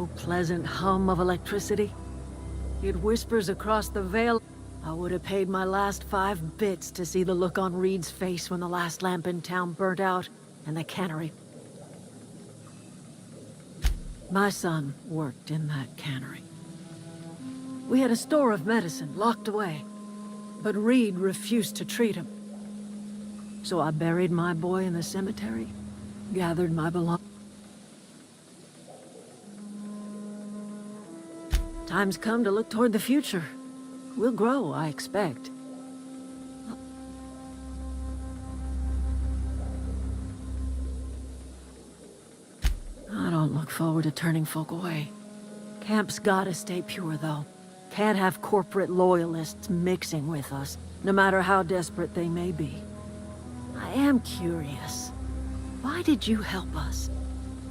low, pleasant hum of electricity. It whispers across the veil. I would have paid my last 5 bits to see the look on Reed's face when the last lamp in town burnt out and the cannery. My son worked in that cannery. We had a store of medicine locked away, but Reed refused to treat him. So I buried my boy in the cemetery, gathered my belongings. Time's come to look toward the future. We'll grow, I expect. I don't look forward to turning folk away. Camp's gotta stay pure, though. Can't have corporate loyalists mixing with us, no matter how desperate they may be. I am curious. Why did you help us?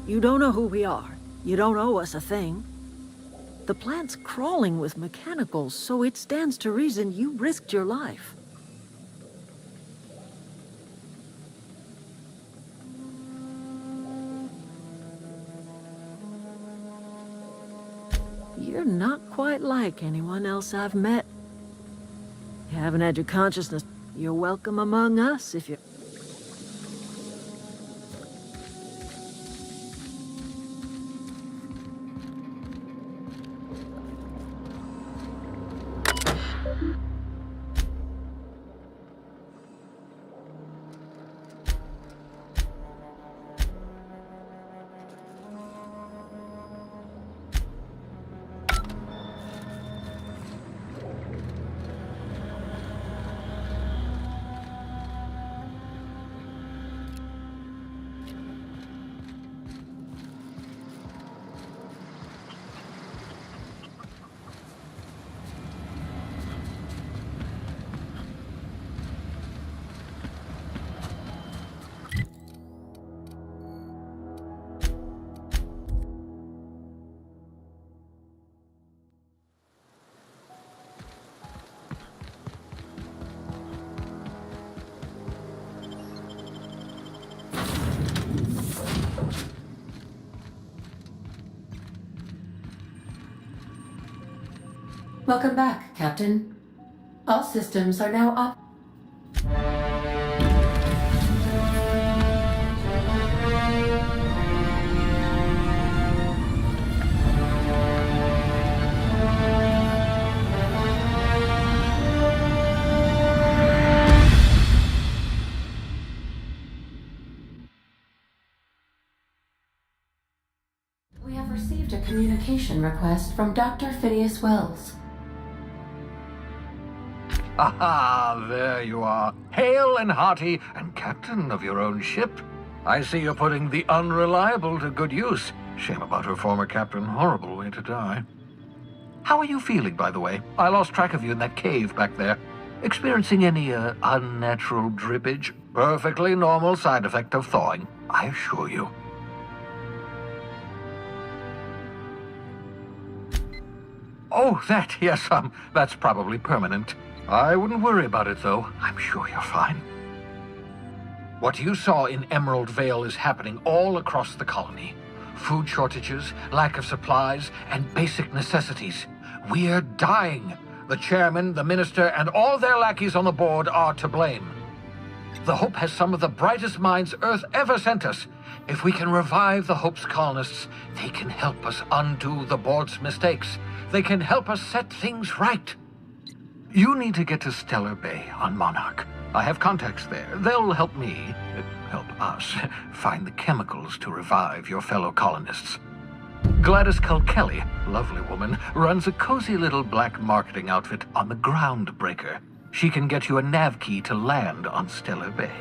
You don't know who we are. You don't owe us a thing. The plant's crawling with mechanicals, so it stands to reason you risked your life. You're not quite like anyone else I've met. You haven't had your consciousness. You're welcome among us if you... Welcome back, Captain. All systems are now up. We have received a communication request from Dr. Phineas Wells. Aha, there you are, hale and hearty, and captain of your own ship. I see you're putting the unreliable to good use. Shame about her former captain, horrible way to die. How are you feeling, by the way? I lost track of you in that cave back there. Experiencing any, unnatural drippage? Perfectly normal side effect of thawing, I assure you. Oh, that, yes, that's probably permanent. I wouldn't worry about it, though. I'm sure you're fine. What you saw in Emerald Vale is happening all across the colony. Food shortages, lack of supplies, and basic necessities. We're dying. The chairman, the minister, and all their lackeys on the board are to blame. The Hope has some of the brightest minds Earth ever sent us. If we can revive the Hope's colonists, they can help us undo the board's mistakes. They can help us set things right. You need to get to Stellar Bay on Monarch. I have contacts there. They'll help me, help us, find the chemicals to revive your fellow colonists. Gladys Kelly, lovely woman, runs a cozy little black marketing outfit on the Groundbreaker. She can get you a nav key to land on Stellar Bay.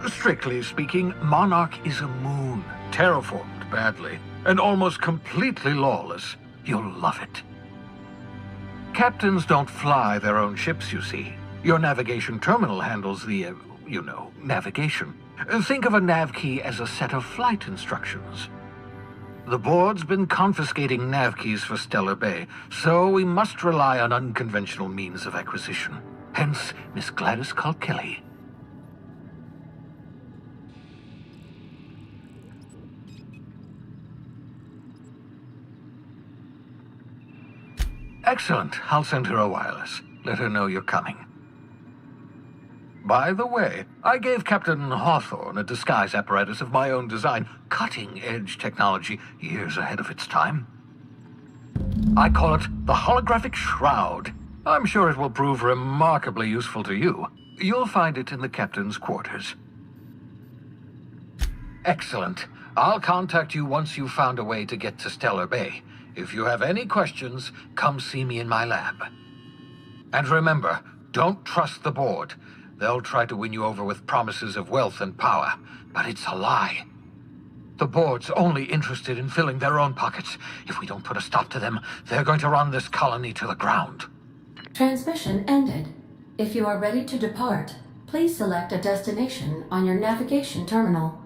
Strictly speaking, Monarch is a moon, terraformed badly, and almost completely lawless. You'll love it. Captains don't fly their own ships, you see. Your navigation terminal handles the, navigation. Think of a nav key as a set of flight instructions. The board's been confiscating nav keys for Stellar Bay, so we must rely on unconventional means of acquisition. Hence, Miss Gladys Kelly. Excellent. I'll send her a wireless. Let her know you're coming. By the way, I gave Captain Hawthorne a disguise apparatus of my own design, cutting-edge technology years ahead of its time. I call it the Holographic Shroud. I'm sure it will prove remarkably useful to you. You'll find it in the captain's quarters. Excellent. I'll contact you once you've found a way to get to Stellar Bay. If you have any questions, come see me in my lab. And remember, don't trust the board. They'll try to win you over with promises of wealth and power, but it's a lie. The board's only interested in filling their own pockets. If we don't put a stop to them, they're going to run this colony to the ground. Transmission ended. If you are ready to depart, please select a destination on your navigation terminal.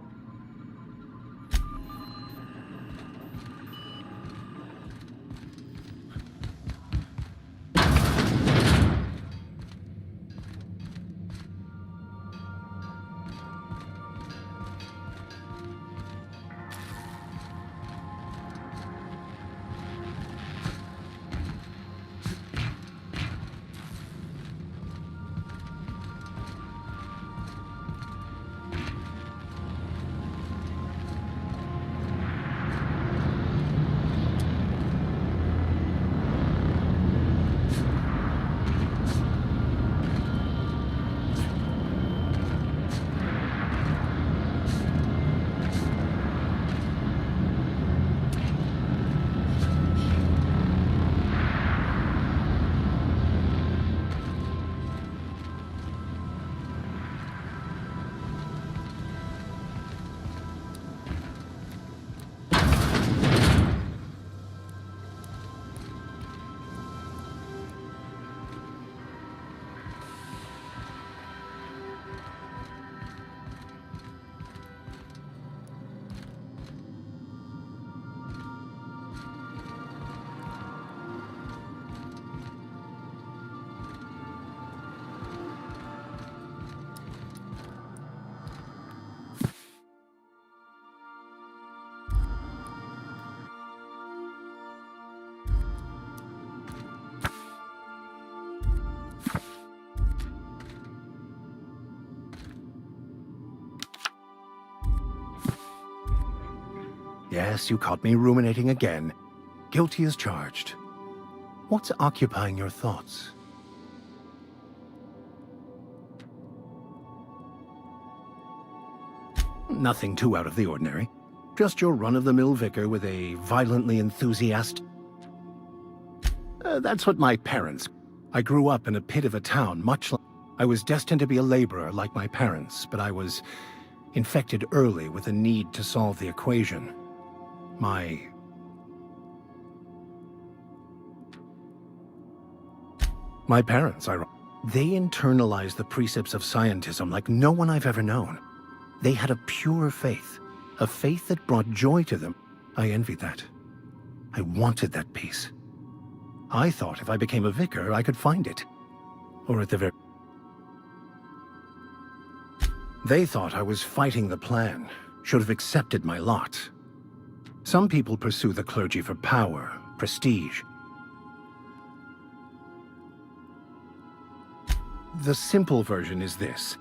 Yes, you caught me ruminating again. Guilty as charged. What's occupying your thoughts? Nothing too out of the ordinary. Just your run-of-the-mill vicar with a violently enthusiastic... that's what my parents... I grew up in a pit of a town, much like... I was destined to be a laborer like my parents, but I was infected early with a need to solve the equation. My parents, they internalized the precepts of scientism like no one I've ever known. They had a pure faith, a faith that brought joy to them. I envied that. I wanted that peace. I thought if I became a vicar, I could find it. Or at the very... They thought I was fighting the plan, should have accepted my lot. Some people pursue the clergy for power, prestige. The simple version is this.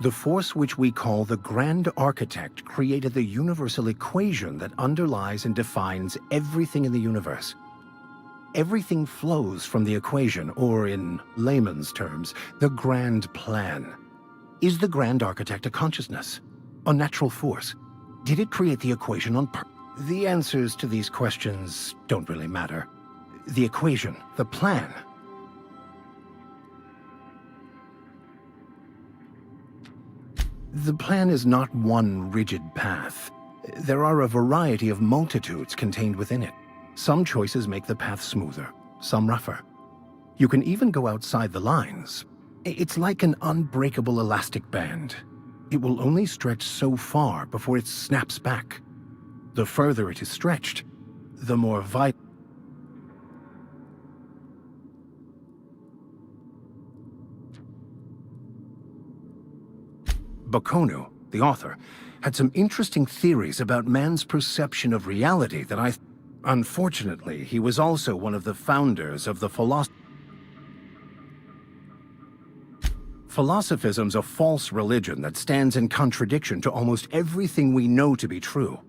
The force which we call the Grand Architect created the universal equation that underlies and defines everything in the universe. Everything flows from the equation, or in layman's terms, the grand plan. Is the Grand Architect a consciousness? A natural force? Did it create the equation on purpose? The answers to these questions don't really matter. The equation, the plan. The plan is not one rigid path. There are a variety of multitudes contained within it. Some choices make the path smoother, some rougher. You can even go outside the lines. It's like an unbreakable elastic band. It will only stretch so far before it snaps back. The further it is stretched, the more vital. Bakonu, the author, had some interesting theories about man's perception of reality that Unfortunately, he was also one of the founders of the Philosophism's a false religion that stands in contradiction to almost everything we know to be true.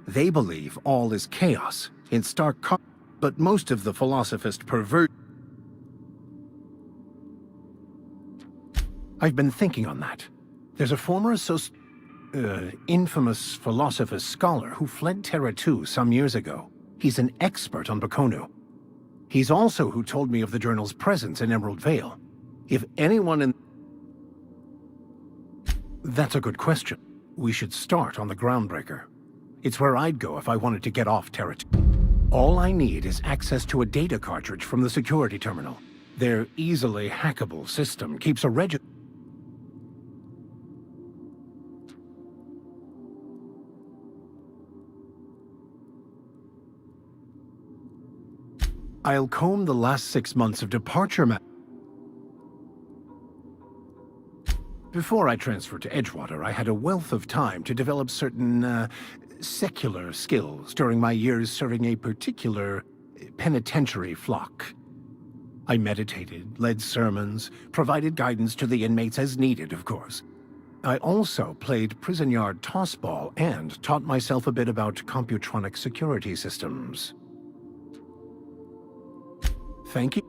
They believe all is chaos, in stark but most of the philosophist pervert. I've been thinking on that. There's a former infamous philosophist scholar who fled Terra 2 some years ago. He's an expert on Bakonu. He's also who told me of the journal's presence in Emerald Vale. If anyone in... That's a good question. We should start on the Groundbreaker. It's where I'd go if I wanted to get off Terra 2. All I need is access to a data cartridge from the security terminal. Their easily hackable system keeps a I'll comb the last 6 months of departure Before I transferred to Edgewater, I had a wealth of time to develop certain, secular skills during my years serving a particular penitentiary flock. I meditated, led sermons, provided guidance to the inmates as needed, of course. I also played prison yard tossball and taught myself a bit about computronic security systems. Thank you.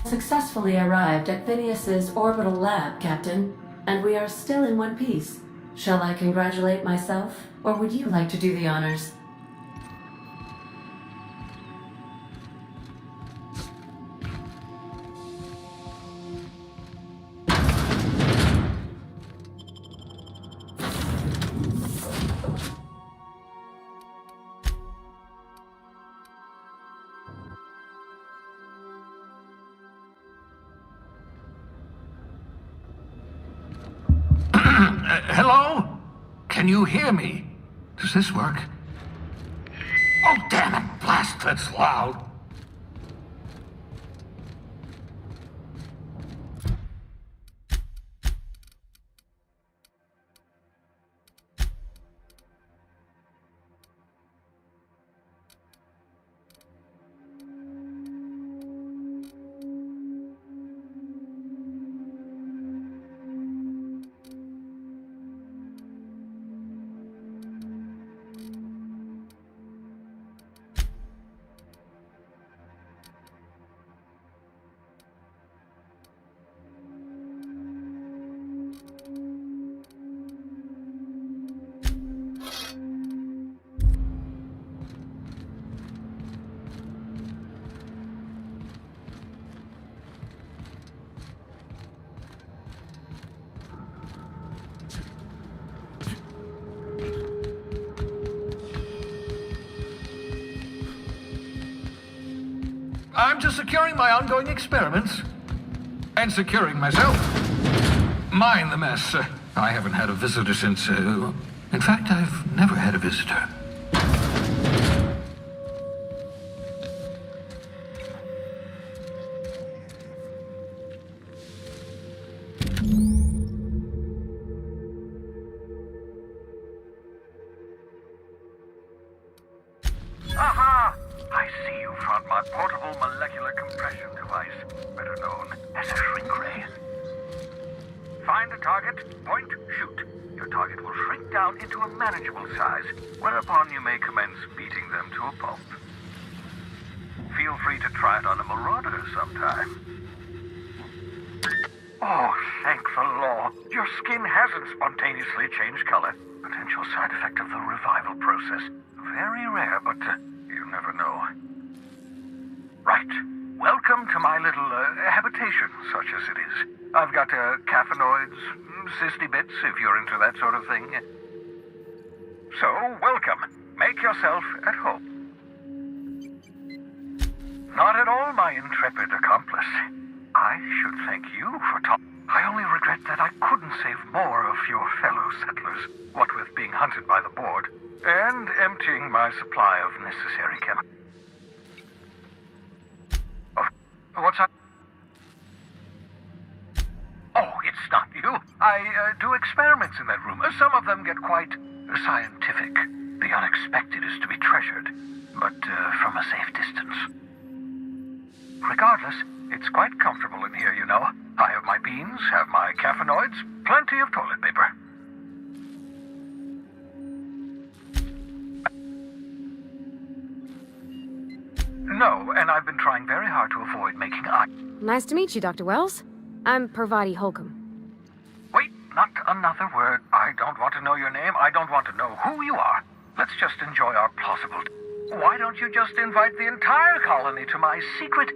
successfully arrived at Phineas's orbital lab, Captain, and we are still in one piece. Shall I congratulate myself, or would you like to do the honors? Hello? Can you hear me? Does this work? Oh, damn it! Blast, that's loud. I'm just securing my ongoing experiments. And securing myself. Mind the mess. I haven't had a visitor since, in fact, I've never had a visitor. Aha! I see you found my portable molecular compression device, better known as a shrink ray. Find a target, point, shoot. Your target will shrink down into a manageable size, whereupon you may commence beating them to a pulp. Feel free to try it on a marauder sometime. Oh, thank the law. Your skin hasn't spontaneously changed color. Potential side effect of the revival process. Very rare, but you never know. Right. Welcome to my little habitation, such as it is. I've got caffeinoids, cysty bits, if you're into that sort of thing. So, welcome. Make yourself at home. Not at all, my intrepid accomplice. I should thank you for I only regret that I couldn't save more of your fellow settlers, what with being hunted by the board, and emptying my supply of necessary chemicals. What's that? Oh, it's not you. I do experiments in that room. Some of them get quite scientific. The unexpected is to be treasured, but from a safe distance. Regardless, it's quite comfortable in here, you know. I have my beans, have my caffeinoids, plenty of toilet paper. No, and I've been trying very hard to avoid making eye. Nice to meet you, Dr. Wells. I'm Parvati Holcomb. Wait, not another word. I don't want to know your name. I don't want to know who you are. Let's just enjoy our plausible... Why don't you just invite the entire colony to my secret...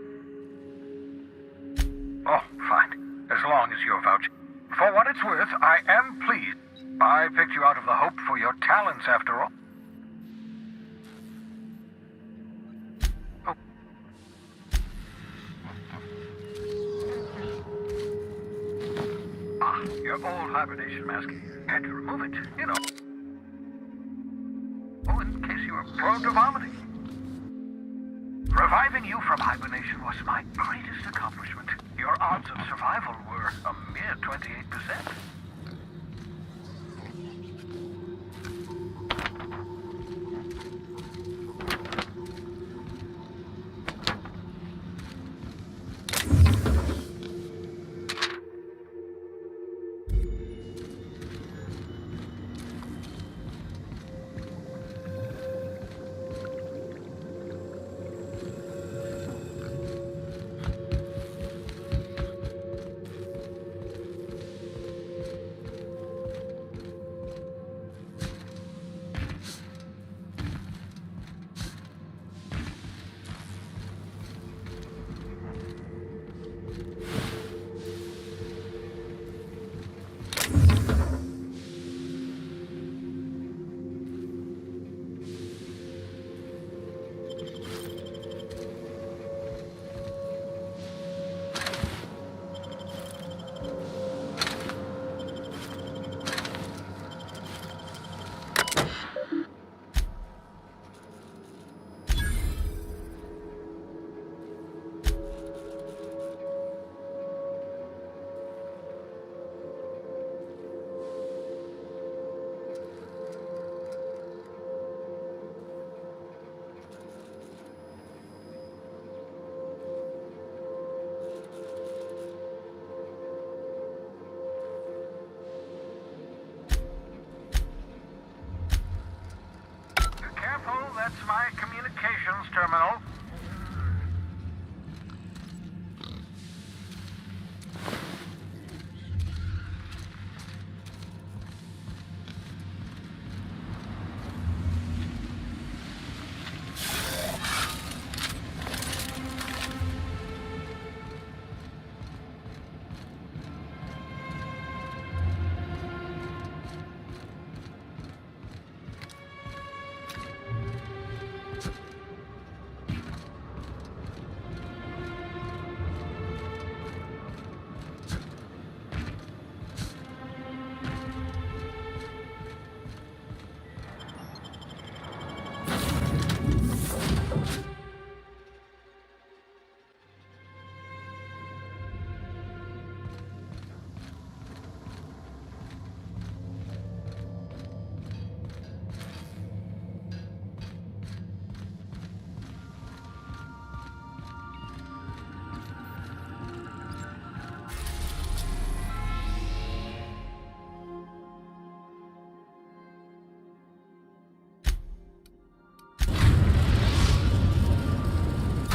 Oh, fine. As long as you're vouching. For what it's worth, I am pleased. I picked you out of the hope for your talents, after all. Oh. Ah, your old hibernation mask. Had to remove it, you know. Oh, in case you were prone to vomiting. Reviving you from hibernation was my greatest accomplishment. Your odds of survival were a mere 28%.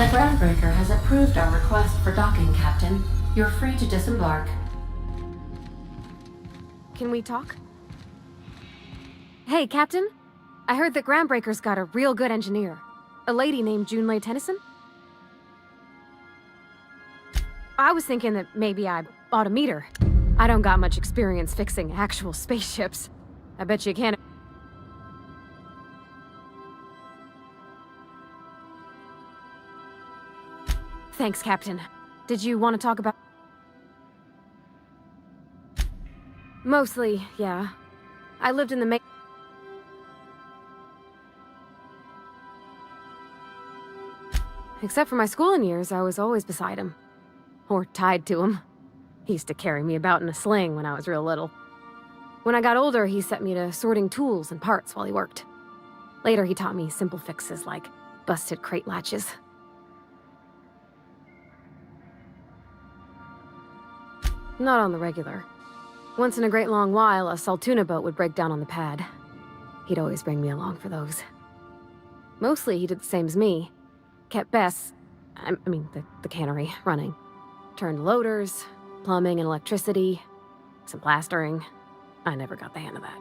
groundbreaker has approved our request for docking, Captain. You're free to disembark. Can we talk? Hey, Captain. I heard that Groundbreaker's got a real good engineer. A lady named Junlei Tennyson. I was thinking that maybe I ought to meet her. I don't got much experience fixing actual spaceships. I bet you can't. Thanks, Captain. Did you want to talk about... Mostly, yeah. I lived in the Except for my schooling years, I was always beside him. Or tied to him. He used to carry me about in a sling when I was real little. When I got older, he set me to sorting tools and parts while he worked. Later, he taught me simple fixes like busted crate latches. Not on the regular. Once in a great long while, a Saltuna boat would break down on the pad. He'd always bring me along for those. Mostly, he did the same as me. Kept Bess, the cannery, running. Turned loaders, plumbing and electricity, some plastering. I never got the hang of that.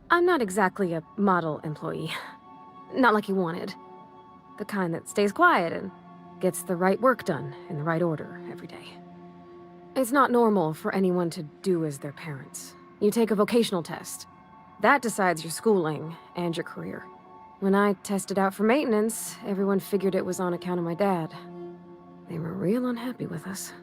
I'm not exactly a model employee. Not like he wanted. The kind that stays quiet and gets the right work done in the right order every day. It's not normal for anyone to do as their parents. You take a vocational test. That decides your schooling and your career. When I tested out for maintenance, everyone figured it was on account of my dad. They were real unhappy with us.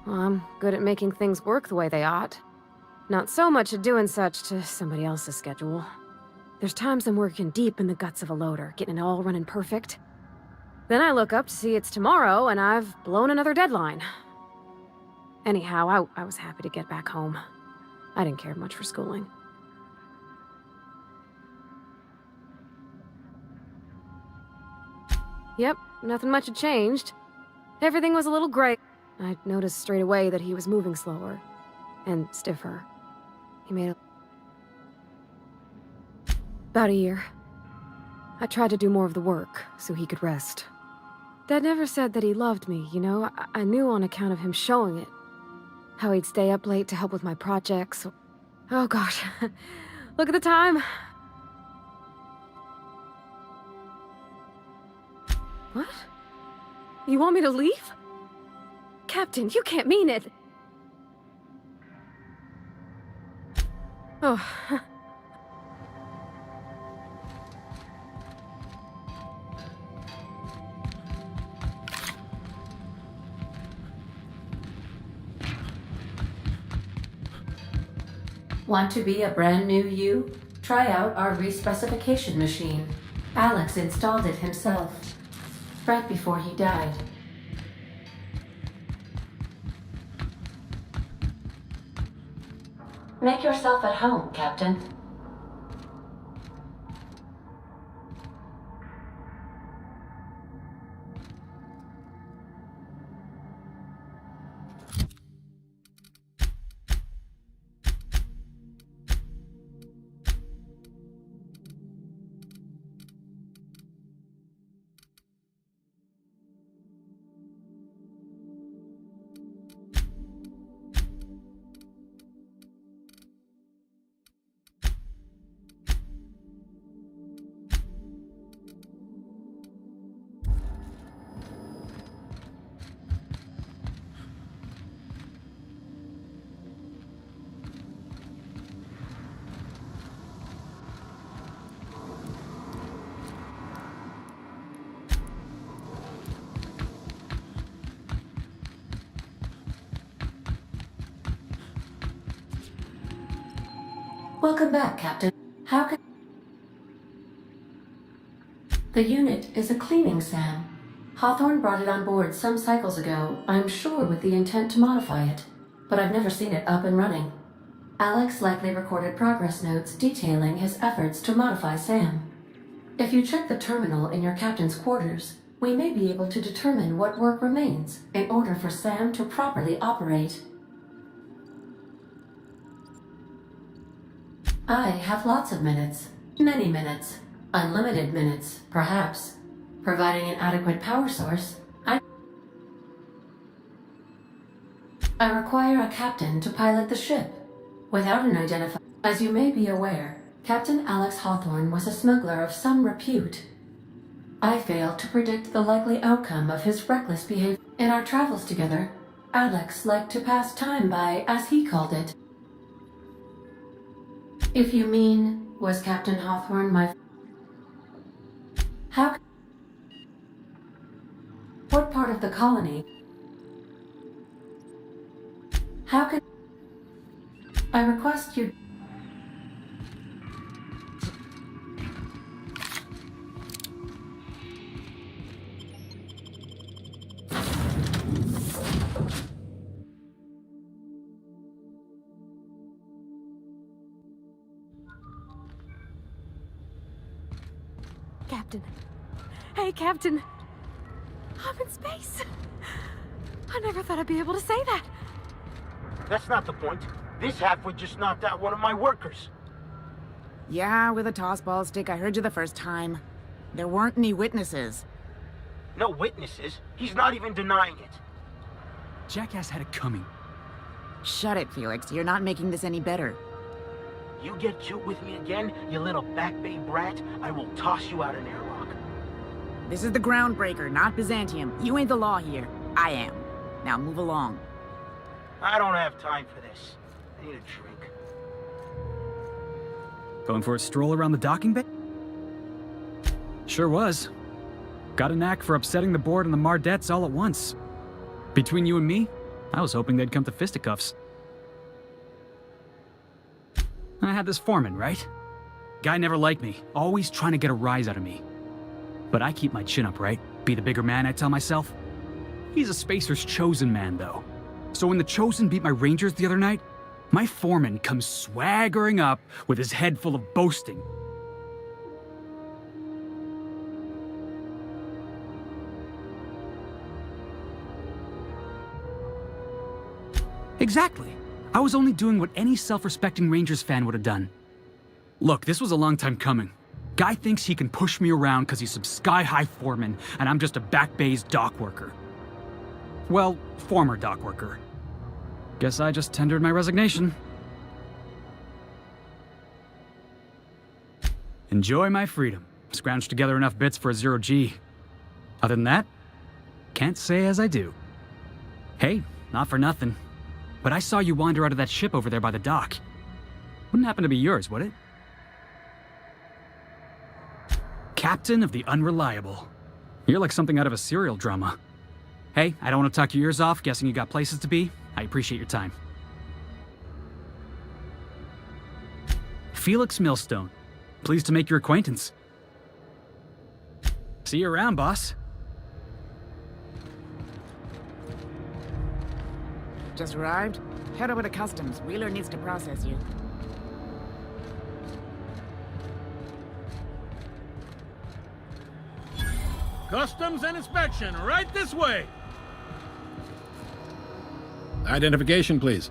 Well, I'm good at making things work the way they ought. Not so much at doing such to somebody else's schedule. There's times I'm working deep in the guts of a loader, getting it all running perfect. Then I look up to see it's tomorrow, and I've blown another deadline. Anyhow, I was happy to get back home. I didn't care much for schooling. Yep, nothing much had changed. Everything was a little gray. I noticed straight away that he was moving slower. And stiffer. He made a... About a year. I tried to do more of the work, so he could rest. Dad never said that he loved me, you know? I knew on account of him showing it. How he'd stay up late to help with my projects. Oh gosh, look at the time. What? You want me to leave? Captain, you can't mean it. Oh. Want to be a brand new you? Try out our respecification machine. Alex installed it himself, right before he died. Make yourself at home, Captain. Welcome back, Captain. How can... The unit is a cleaning SAM. Hawthorne brought it on board some cycles ago, I'm sure with the intent to modify it, but I've never seen it up and running. Alex likely recorded progress notes detailing his efforts to modify SAM. If you check the terminal in your captain's quarters, we may be able to determine what work remains in order for SAM to properly operate. I have lots of minutes. Many minutes. Unlimited minutes, perhaps. Providing an adequate power source, I require a captain to pilot the ship. Without an identifier. As you may be aware, Captain Alex Hawthorne was a smuggler of some repute. I failed to predict the likely outcome of his reckless behavior. In our travels together, Alex liked to pass time by, as he called it. If you mean, was Captain Hawthorne my... How... What part of the colony? How could... I request you... Captain. Hey, Captain. I'm in space. I never thought I'd be able to say that. That's not the point. This halfwit just knocked out one of my workers. Yeah, with a tossball stick. I heard you the first time. There weren't any witnesses. No witnesses. He's not even denying it. Jackass had it coming. Shut it, Felix. You're not making this any better. You get cute with me again, you little Back Bay brat, I will toss you out an airlock. This is the Groundbreaker, not Byzantium. You ain't the law here. I am. Now move along. I don't have time for this. I need a drink. Going for a stroll around the docking bay? Sure was. Got a knack for upsetting the board and the Mardettes all at once. Between you and me, I was hoping they'd come to fisticuffs. I had this foreman, right? Guy never liked me, always trying to get a rise out of me. But I keep my chin up, right? Be the bigger man, I tell myself. He's a Spacer's chosen man, though. So when the Chosen beat my Rangers the other night, my foreman comes swaggering up with his head full of boasting. Exactly. I was only doing what any self-respecting Rangers fan would have done. Look, this was a long time coming. Guy thinks he can push me around because he's some sky-high foreman, and I'm just a Back Bay's dock worker. Well, former dock worker. Guess I just tendered my resignation. Enjoy my freedom. Scrounged together enough bits for a 0G. Other than that, can't say as I do. Hey, not for nothing, but I saw you wander out of that ship over there by the dock. Wouldn't happen to be yours, would it? Captain of the Unreliable. You're like something out of a serial drama. Hey, I don't want to talk your ears off, guessing you got places to be. I appreciate your time. Felix Millstone. Pleased to make your acquaintance. See you around, boss. Just arrived? Head over to Customs. Wheeler needs to process you. Customs and inspection, right this way. Identification, please.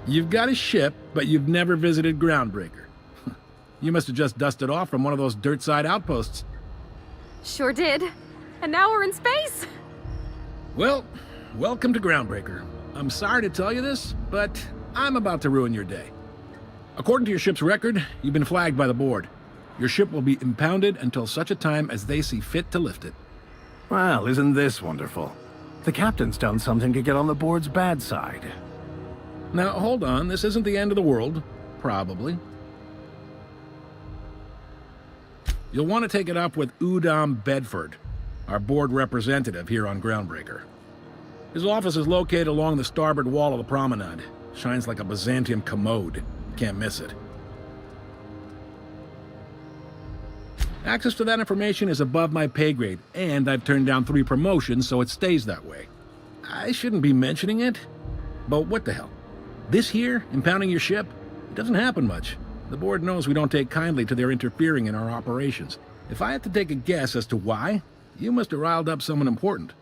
You've got a ship, but you've never visited Groundbreaker. You must have just dusted off from one of those dirt-side outposts. Sure did. And now we're in space. Well, welcome to Groundbreaker. I'm sorry to tell you this, but I'm about to ruin your day. According to your ship's record, you've been flagged by the board. Your ship will be impounded until such a time as they see fit to lift it. Well, isn't this wonderful? The captain's done something to get on the board's bad side. Now, hold on. This isn't the end of the world. Probably. You'll want to take it up with Udom Bedford, our board representative here on Groundbreaker. His office is located along the starboard wall of the promenade. Shines like a Byzantium commode. Can't miss it. Access to that information is above my pay grade, and I've turned down 3 promotions, so it stays that way. I shouldn't be mentioning it, but what the hell? This here, impounding your ship, it doesn't happen much. The board knows we don't take kindly to their interfering in our operations. If I had to take a guess as to why, you must have riled up someone important.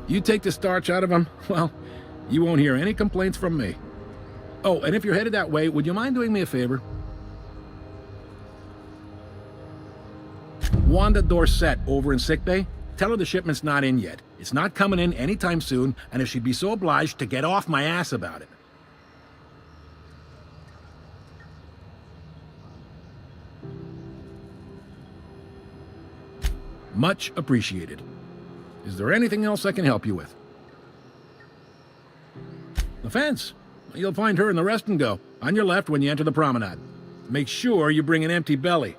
You take the starch out of them, well, you won't hear any complaints from me. Oh, and if you're headed that way, would you mind doing me a favor? Wanda Dorset over in sickbay, tell her the shipment's not in yet. It's not coming in anytime soon, and if she'd be so obliged to get off my ass about it. Much appreciated. Is there anything else I can help you with? The fence. You'll find her in the rest and go, on your left when you enter the promenade. Make sure you bring an empty belly.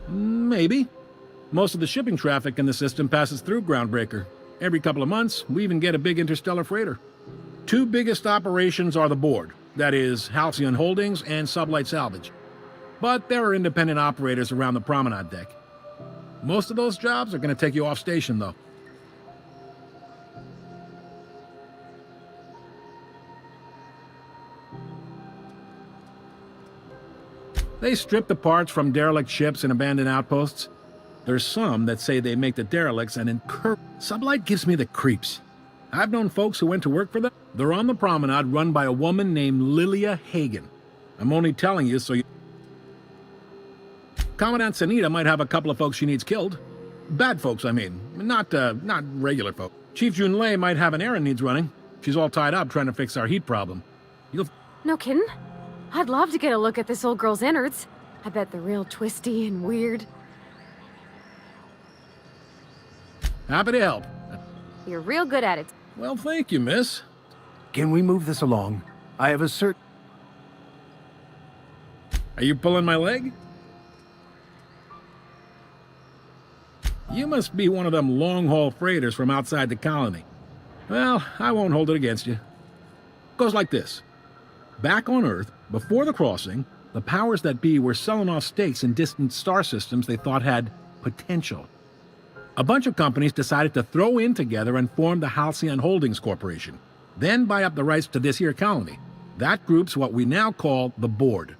Maybe. Most of the shipping traffic in the system passes through Groundbreaker. Every couple of months, we even get a big interstellar freighter. Two biggest operations are the board, that is, Halcyon Holdings and Sublight Salvage. But there are independent operators around the promenade deck. Most of those jobs are going to take you off station, though. They strip the parts from derelict ships and abandoned outposts. There's some that say they make the derelicts and incur. Sublight gives me the creeps. I've known folks who went to work for them. They're on the promenade run by a woman named Lilia Hagen. I'm only telling you so you... Commandant Sanita might have a couple of folks she needs killed. Bad folks, I mean. Not regular folk. Chief Junlei might have an errand needs running. She's all tied up trying to fix our heat problem. You'll... No kidding? I'd love to get a look at this old girl's innards. I bet they're real twisty and weird. Happy to help. You're real good at it. Well, thank you, miss. Can we move this along? I have a certain... Are you pulling my leg? You must be one of them long-haul freighters from outside the colony. Well, I won't hold it against you. Goes like this. Back on Earth, before the crossing, the powers that be were selling off stakes in distant star systems they thought had potential. A bunch of companies decided to throw in together and form the Halcyon Holdings Corporation, then buy up the rights to this here colony. That group's what we now call the Board.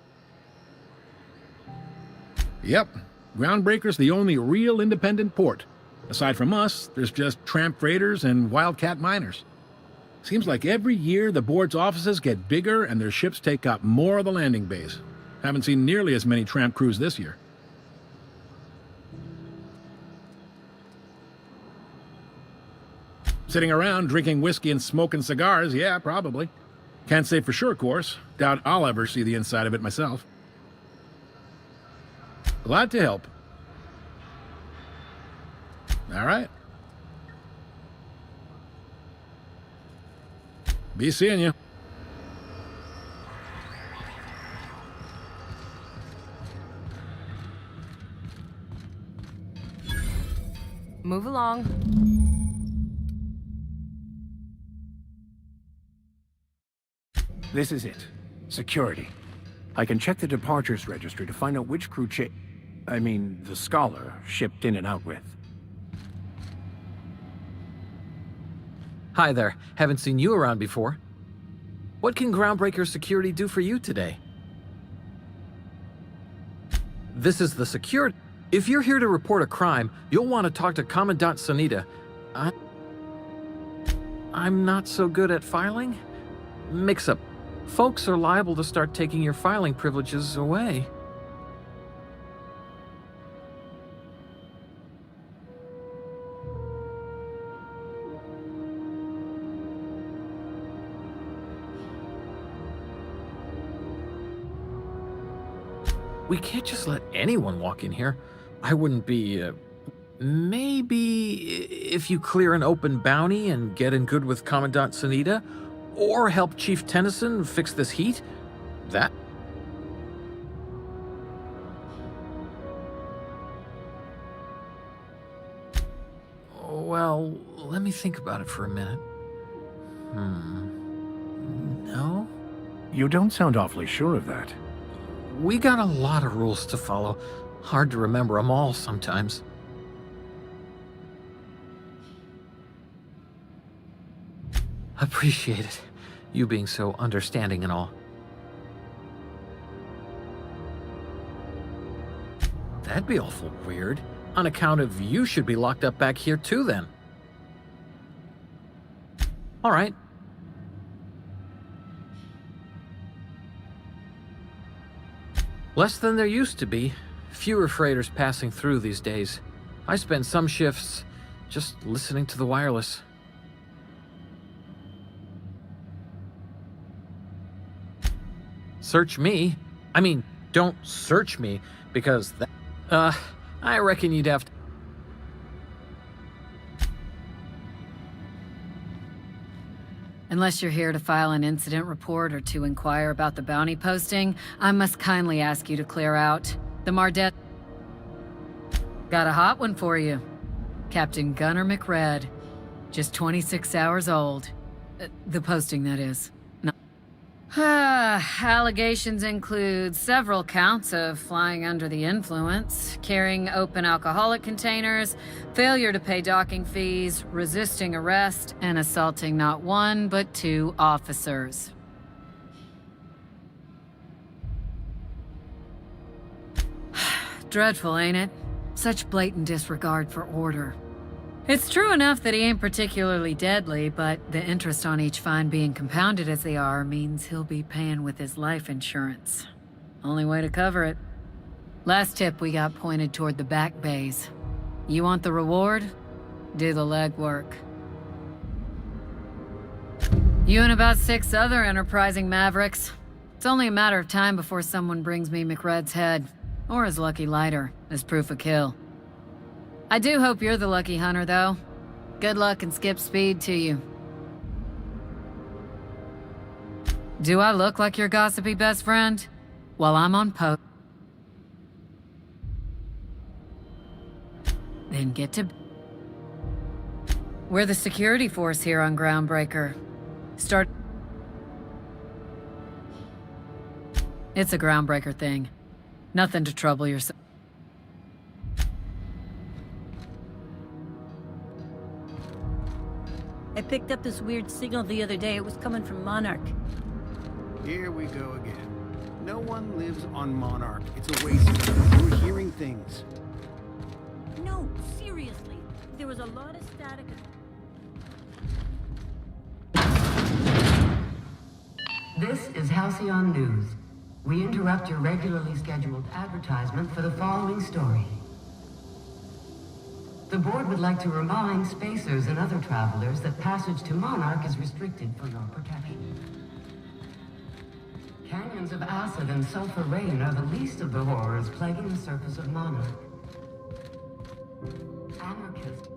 Yep, Groundbreaker's the only real independent port. Aside from us, there's just tramp freighters and wildcat miners. Seems like every year the board's offices get bigger and their ships take up more of the landing base. Haven't seen nearly as many tramp crews this year. Sitting around drinking whiskey and smoking cigars, yeah, probably. Can't say for sure, of course. Doubt I'll ever see the inside of it myself. Glad to help. All right. Be seeing you. Move along. This is it. Security. I can check the departures registry to find out which crew the Scholar shipped in and out with. Hi there. Haven't seen you around before. What can Groundbreaker Security do for you today? This is the security. If you're here to report a crime, you'll want to talk to Commandant Sanita. I'm not so good at filing? Mix-up. Folks are liable to start taking your filing privileges away. We can't just let anyone walk in here. I wouldn't be, maybe if you clear an open bounty and get in good with Commandant Sanita, or help Chief Tennyson fix this heat, that... Well, let me think about it for a minute. No? You don't sound awfully sure of that. We got a lot of rules to follow. Hard to remember them all sometimes. Appreciate it. You being so understanding and all. That'd be awful weird. On account of you should be locked up back here too then. All right. Less than there used to be. Fewer freighters passing through these days. I spend some shifts just listening to the wireless. Search me? I mean, don't search me, because that... I reckon you'd have to... Unless you're here to file an incident report or to inquire about the bounty posting, I must kindly ask you to clear out. The Mardet... Got a hot one for you. Captain Gunnar McRed. Just 26 hours old. The posting, that is. No. Allegations include several counts of flying under the influence, carrying open alcoholic containers, failure to pay docking fees, resisting arrest, and assaulting not one but 2 officers. Dreadful, ain't it? Such blatant disregard for order. It's true enough that he ain't particularly deadly, but the interest on each fine being compounded as they are means he'll be paying with his life insurance. Only way to cover it. Last tip we got pointed toward the back bays. You want the reward? Do the legwork. You and about 6 other enterprising mavericks. It's only a matter of time before someone brings me McRed's head, or his lucky lighter, as proof of kill. I do hope you're the lucky hunter, though. Good luck and skip speed to you. Do I look like your gossipy best friend? While I'm on post. Then get to... We're the security force here on Groundbreaker. Start... It's a Groundbreaker thing. Nothing to trouble yourself. I picked up this weird signal the other day. It was coming from Monarch. Here we go again. No one lives on Monarch. It's a wasteland. We're hearing things. No, seriously. There was a lot of static. This is Halcyon News. We interrupt your regularly scheduled advertisement for the following story. The board would like to remind spacers and other travelers that passage to Monarch is restricted for your protection. Canyons of acid and sulfur rain are the least of the horrors plaguing the surface of Monarch. Anarchists.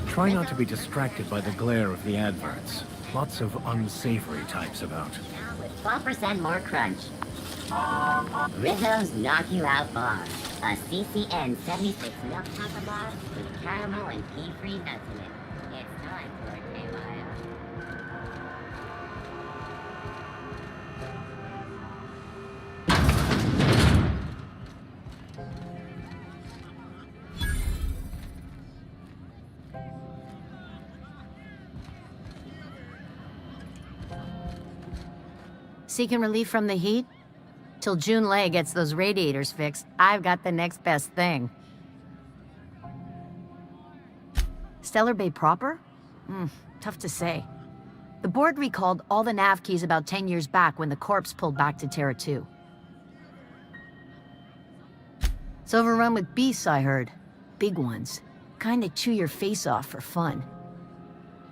Try not to be distracted by the glare of the adverts. Lots of unsavory types about. With 12% more crunch. Rizzo's Knock You Out Bar. A CCN 76 milk chocolate bar with caramel and pea-free nuts in it. It's time for a KYO. Seeking relief from the heat? Till June Lay gets those radiators fixed, I've got the next best thing. Stellar Bay proper? Tough to say. The board recalled all the nav keys about 10 years back when the corpse pulled back to Terra 2. It's overrun with beasts, I heard. Big ones. Kinda chew your face off for fun.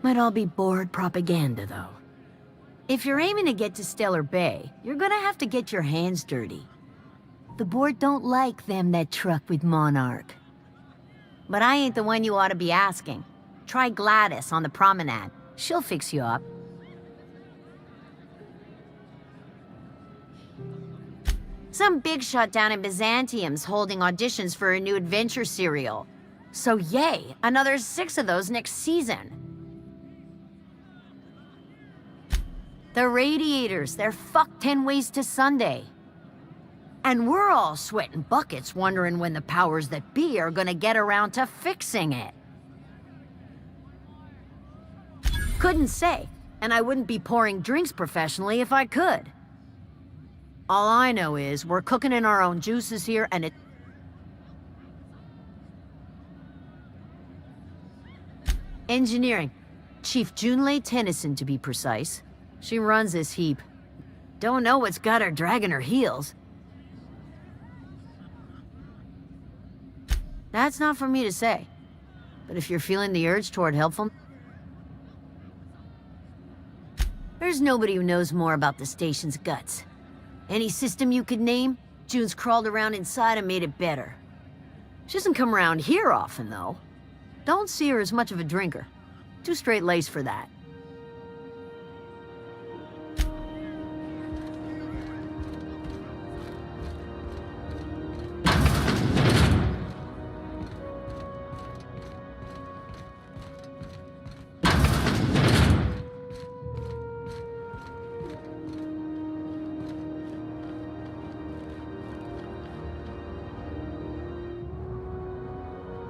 Might all be board propaganda, though. If you're aiming to get to Stellar Bay, you're gonna have to get your hands dirty. The board don't like them that truck with Monarch. But I ain't the one you ought to be asking. Try Gladys on the promenade. She'll fix you up. Some big shot down in Byzantium's holding auditions for a new adventure serial. So yay, another 6 of those next season. The Radiators, they're fucked 10 ways to Sunday. And we're all sweating buckets wondering when the powers that be are gonna get around to fixing it. Couldn't say, and I wouldn't be pouring drinks professionally if I could. All I know is we're cooking in our own juices here, and it... Engineering. Chief Junlei Tennyson, to be precise. She runs this heap. Don't know what's got her dragging her heels. That's not for me to say. But if you're feeling the urge toward helpful... There's nobody who knows more about the station's guts. Any system you could name, June's crawled around inside and made it better. She doesn't come around here often, though. Don't see her as much of a drinker. Too straight-laced for that.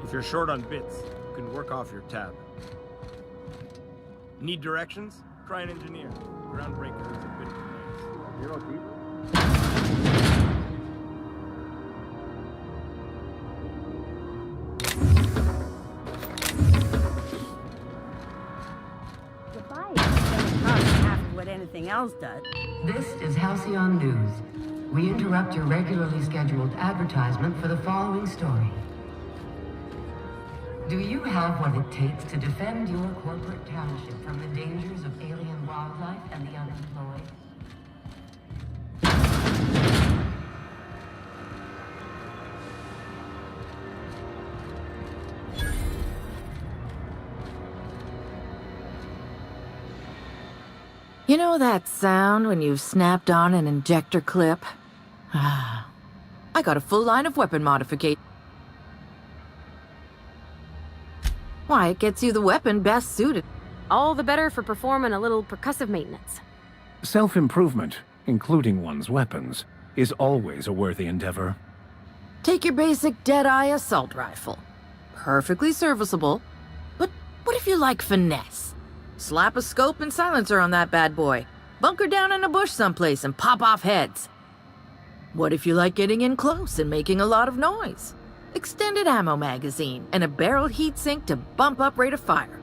If you're short on bits, you can work off your tab. Need directions? Try an engineer. Groundbreaker is a good place. Zero deeper? What anything else does. This is Halcyon News. We interrupt your regularly scheduled advertisement for the following story. Do you have what it takes to defend your corporate township from the dangers of alien wildlife and the unemployed? You know that sound when you've snapped on an injector clip? I got a full line of weapon modification. Why, it gets you the weapon best suited. All the better for performing a little percussive maintenance. Self-improvement, including one's weapons, is always a worthy endeavor. Take your basic Deadeye assault rifle. Perfectly serviceable. But what if you like finesse? Slap a scope and silencer on that bad boy. Bunker down in a bush someplace and pop off heads. What if you like getting in close and making a lot of noise? Extended ammo magazine and a barrel heatsink to bump up rate of fire.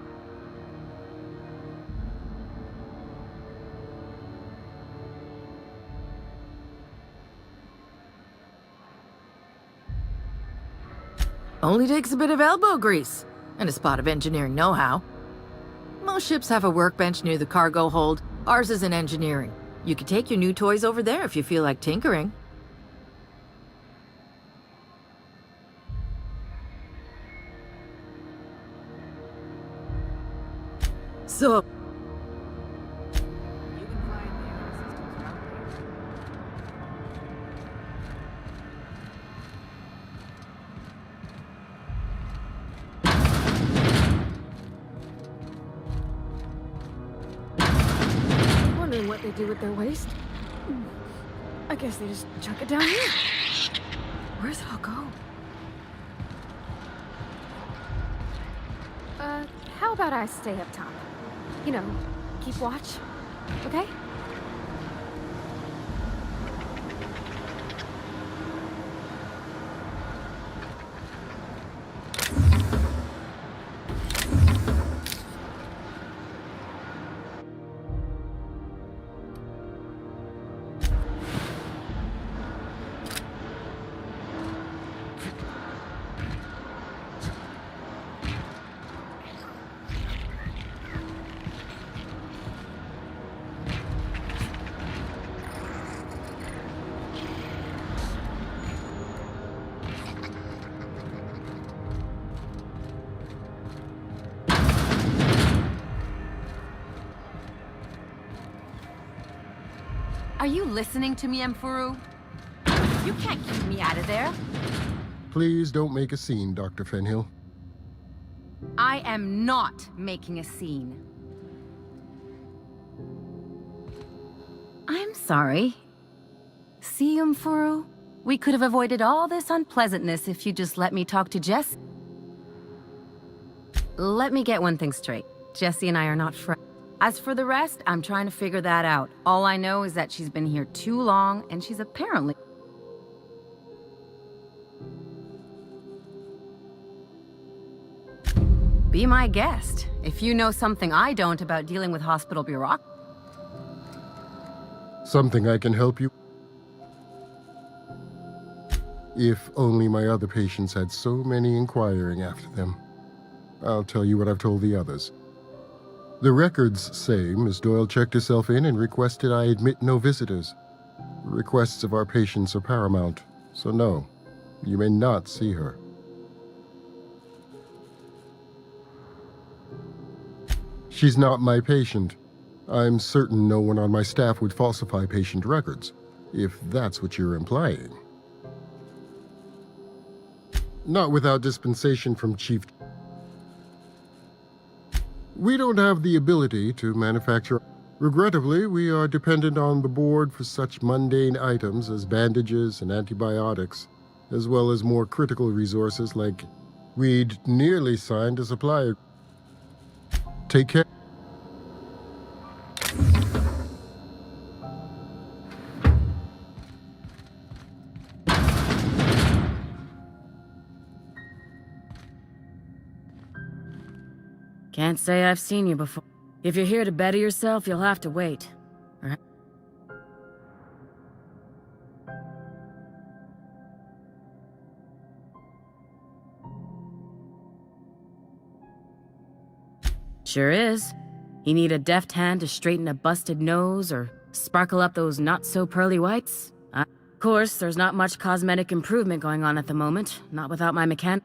Only takes a bit of elbow grease and a spot of engineering know-how. Most ships have a workbench near the cargo hold. Ours is in engineering. You could take your new toys over there if you feel like tinkering. So... Wondering what they do with their waste? I guess they just chuck it down here. Where's it all go? How about I stay up top? You know, keep watch, okay? Are you listening to me, Mfuru? You can't keep me out of there. Please don't make a scene, Dr. Fenhill. I am not making a scene. I'm sorry. See, Furu? We could have avoided all this unpleasantness if you just let me talk to Jess. Let me get one thing straight. Jessie and I are not friends. As for the rest, I'm trying to figure that out. All I know is that she's been here too long, and she's apparently... Be my guest. If you know something I don't about dealing with hospital bureaucracy... Something I can help you? If only my other patients had so many inquiring after them. I'll tell you what I've told the others. The records say Miss Doyle checked herself in and requested I admit no visitors. Requests of our patients are paramount, so no, you may not see her. She's not my patient. I'm certain no one on my staff would falsify patient records, if that's what you're implying. Not without dispensation from Chief. We don't have the ability to manufacture. Regrettably, we are dependent on the board for such mundane items as bandages and antibiotics, as well as more critical resources like we'd nearly signed a supply. Take care. Can't say I've seen you before. If you're here to better yourself, you'll have to wait. All right? Sure is. You need a deft hand to straighten a busted nose or sparkle up those not-so-pearly whites? Of course, there's not much cosmetic improvement going on at the moment, not without my mechanic.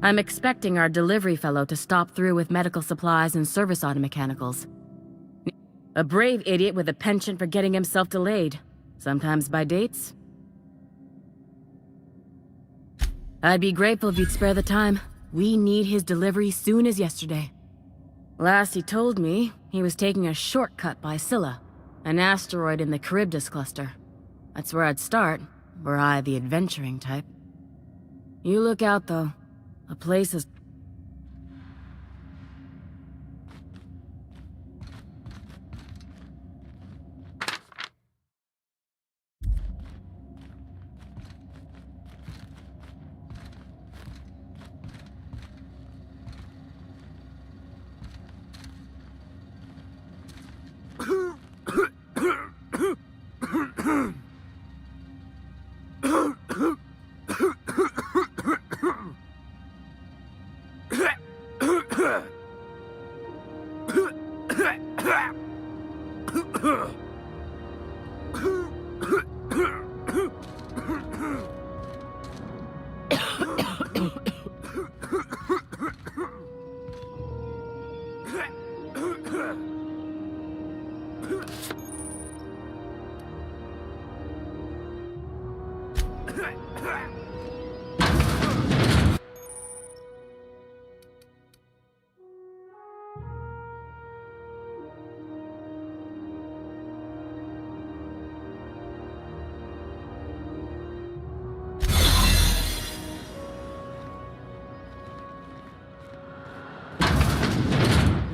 I'm expecting our delivery fellow to stop through with medical supplies and service auto mechanicals. A brave idiot with a penchant for getting himself delayed, sometimes by dates. I'd be grateful if you'd spare the time. We need his delivery soon as yesterday. Last he told me, he was taking a shortcut by Scylla, an asteroid in the Charybdis cluster. That's where I'd start, were I the adventuring type. You look out, though. A place is...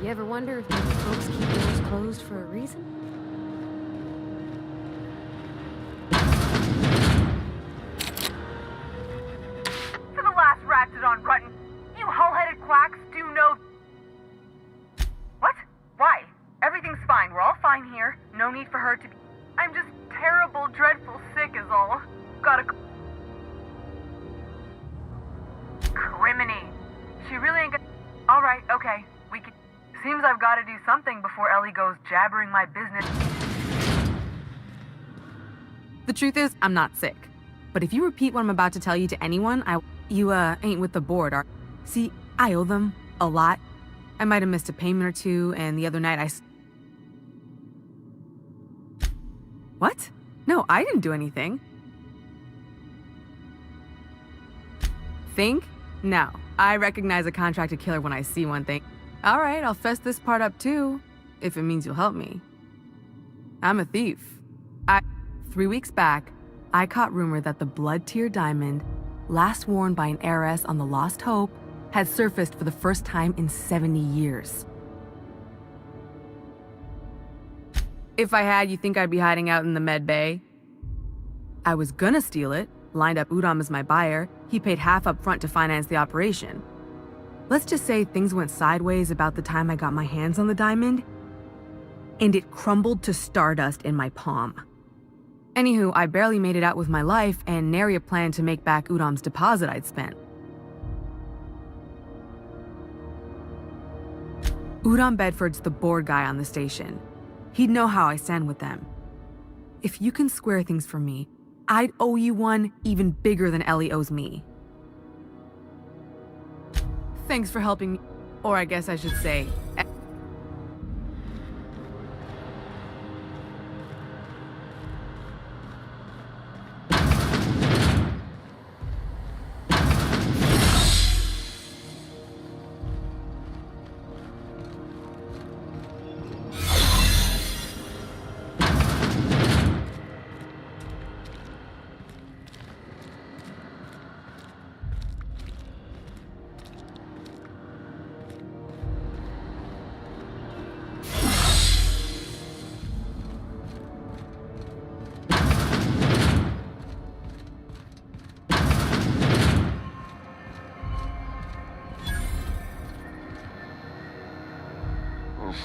You ever wonder if these folks keep doors closed for a reason? To the last ratchet on Rutton, you hull-headed quacks do know... What? Why? Everything's fine. We're all fine here. No need for her to be... I'm just terrible, dreadful sick is all. Gotta... Criminy. She really ain't got... Alright, okay. We can... Seems I've got to do something before Ellie goes jabbering my business. The truth is, I'm not sick. But if you repeat what I'm about to tell you to anyone, you ain't with the board, are... See, I owe them a lot. I might have missed a payment or two, and the other night What? No, I didn't do anything. Think? No. I recognize a contracted killer when I see one thing. All right, I'll fess this part up too, if it means you'll help me. I'm a thief. 3 weeks back, I caught rumor that the blood tier diamond, last worn by an heiress on the Lost Hope, had surfaced for the first time in 70 years. If I had, you think I'd be hiding out in the med bay? I was gonna steal it, lined up Udom as my buyer. He paid half up front to finance the operation. Let's just say things went sideways about the time I got my hands on the diamond, and it crumbled to stardust in my palm. Anywho, I barely made it out with my life, and nary a plan to make back Udom's deposit I'd spent. Udom Bedford's the board guy on the station. He'd know how I stand with them. If you can square things for me, I'd owe you one even bigger than Ellie owes me. Thanks for helping me. Or I guess I should say...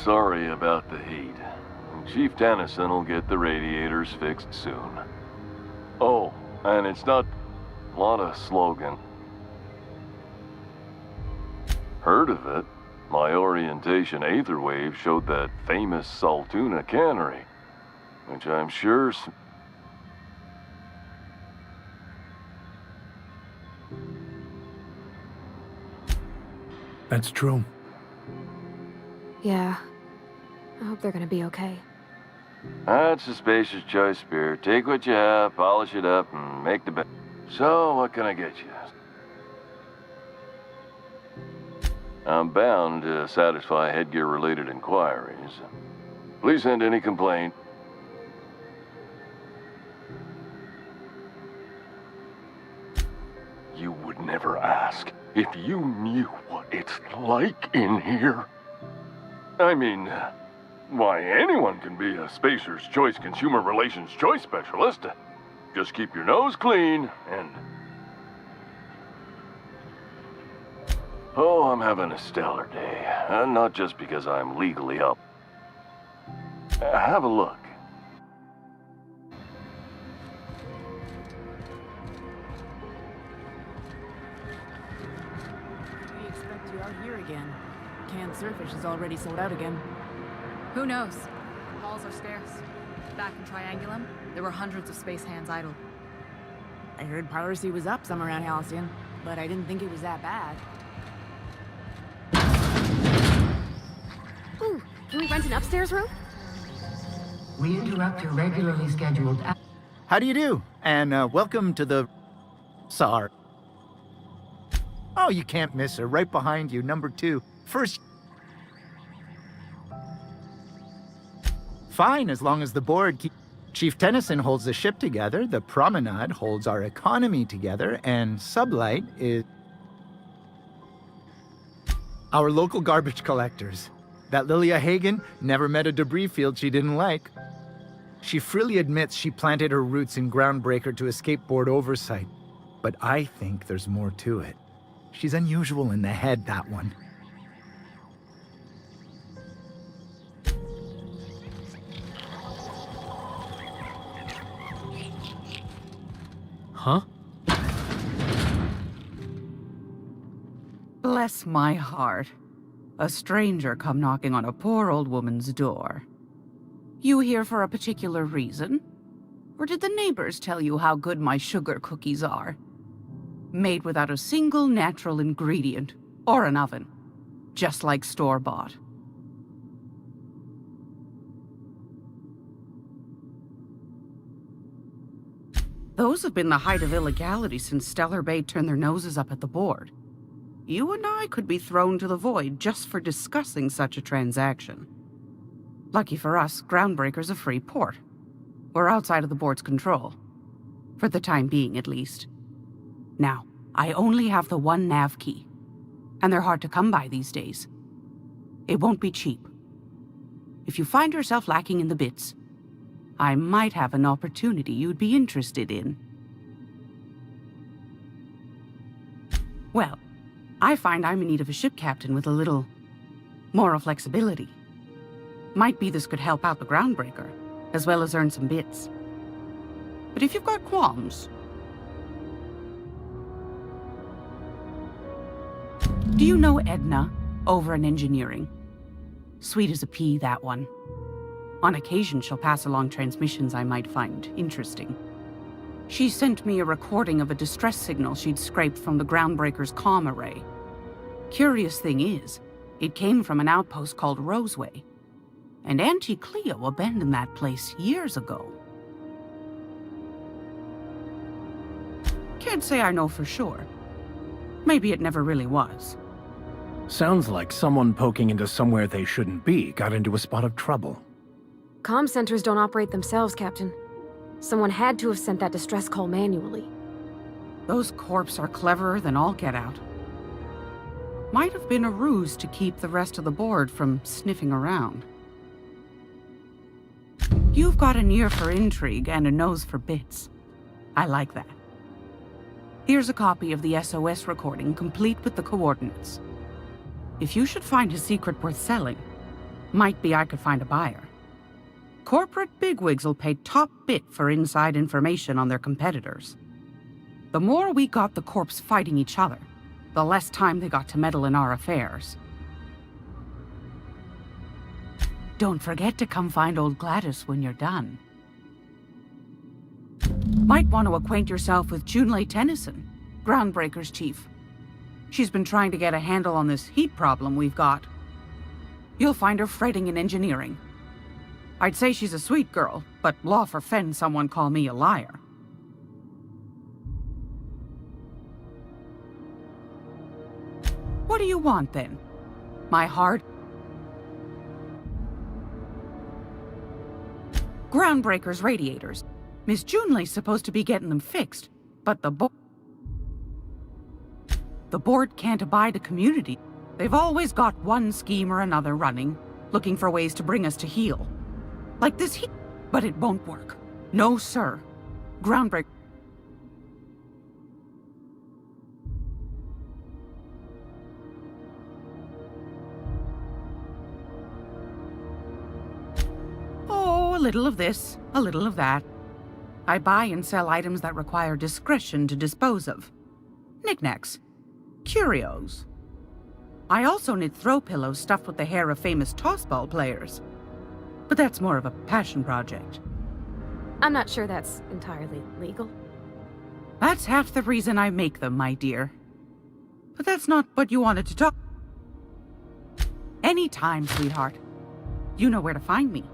Sorry about the heat. Chief Tennyson will get the radiators fixed soon. Oh, and it's not a lot of slogan. Heard of it? My orientation aether wave showed that famous Saltuna cannery, which I'm sure... That's true. Yeah. I hope they're gonna be okay. That's a spacious choice, Spirit. Take what you have, polish it up, and make the best. So, what can I get you? I'm bound to satisfy headgear-related inquiries. Please send any complaint. You would never ask if you knew what it's like in here. I mean, why, anyone can be a Spacer's Choice Consumer Relations Choice Specialist. Just keep your nose clean and... Oh, I'm having a stellar day. Not just because I'm legally up. Have a look. We expect you out here again. Canned surfish is already sold out again. Who knows? Halls are scarce. Back in Triangulum, there were hundreds of space hands idle. I heard piracy was up some around Halcyon, but I didn't think it was that bad. Ooh, can we rent an upstairs room? We interrupt your regularly scheduled... How do you do? And welcome to the... SAR. Oh, you can't miss her. Right behind you, number 2. First... Fine, as long as the board Chief Tennyson holds the ship together, the Promenade holds our economy together, and Sublight is... our local garbage collectors. That Lilia Hagen never met a debris field she didn't like. She freely admits she planted her roots in Groundbreaker to escape board oversight. But I think there's more to it. She's unusual in the head, that one. Huh? Bless my heart. A stranger come knocking on a poor old woman's door. You here for a particular reason? Or did the neighbors tell you how good my sugar cookies are? Made without a single natural ingredient, or an oven. just like store-bought. Those have been the height of illegality since Stellar Bay turned their noses up at the board. You and I could be thrown to the void just for discussing such a transaction. Lucky for us, Groundbreaker's a free port. We're outside of the board's control. For the time being, at least. Now, I only have the one nav key. And they're hard to come by these days. It won't be cheap. If you find yourself lacking in the bits, I might have an opportunity you'd be interested in. Well, I find I'm in need of a ship captain with a little moral flexibility. Might be this could help out the Groundbreaker, as well as earn some bits. But if you've got qualms... Do you know Edna, over in engineering? Sweet as a pea, that one. On occasion, she'll pass along transmissions I might find interesting. She sent me a recording of a distress signal she'd scraped from the Groundbreaker's comm array. Curious thing is, it came from an outpost called Roseway. And Auntie Cleo abandoned that place years ago. Can't say I know for sure. Maybe it never really was. Sounds like someone poking into somewhere they shouldn't be got into a spot of trouble. Comm centers don't operate themselves, Captain. Someone had to have sent that distress call manually. Those corps are cleverer than all get out. Might have been a ruse to keep the rest of the board from sniffing around. You've got an ear for intrigue and a nose for bits. I like that. Here's a copy of the SOS recording, complete with the coordinates. If you should find a secret worth selling, might be I could find a buyer. Corporate bigwigs will pay top bit for inside information on their competitors. The more we got the corps fighting each other, the less time they got to meddle in our affairs. Don't forget to come find old Gladys when you're done. Might want to acquaint yourself with Junlei Tennyson, Groundbreaker's chief. She's been trying to get a handle on this heat problem we've got. You'll find her fretting in engineering. I'd say she's a sweet girl, but law forfend someone call me a liar. What do you want, then? My heart? Groundbreaker's radiators. Miss Junlei's supposed to be getting them fixed, but the board can't abide a community. They've always got one scheme or another running, looking for ways to bring us to heel. Like this heat, but it won't work. No, sir. Groundbreaker. Oh, a little of this, a little of that. I buy and sell items that require discretion to dispose of. Knickknacks. Curios. I also knit throw pillows stuffed with the hair of famous tossball players. But that's more of a passion project. I'm not sure that's entirely legal. That's half the reason I make them, my dear. But that's not what you wanted to talk. Anytime, sweetheart. You know where to find me.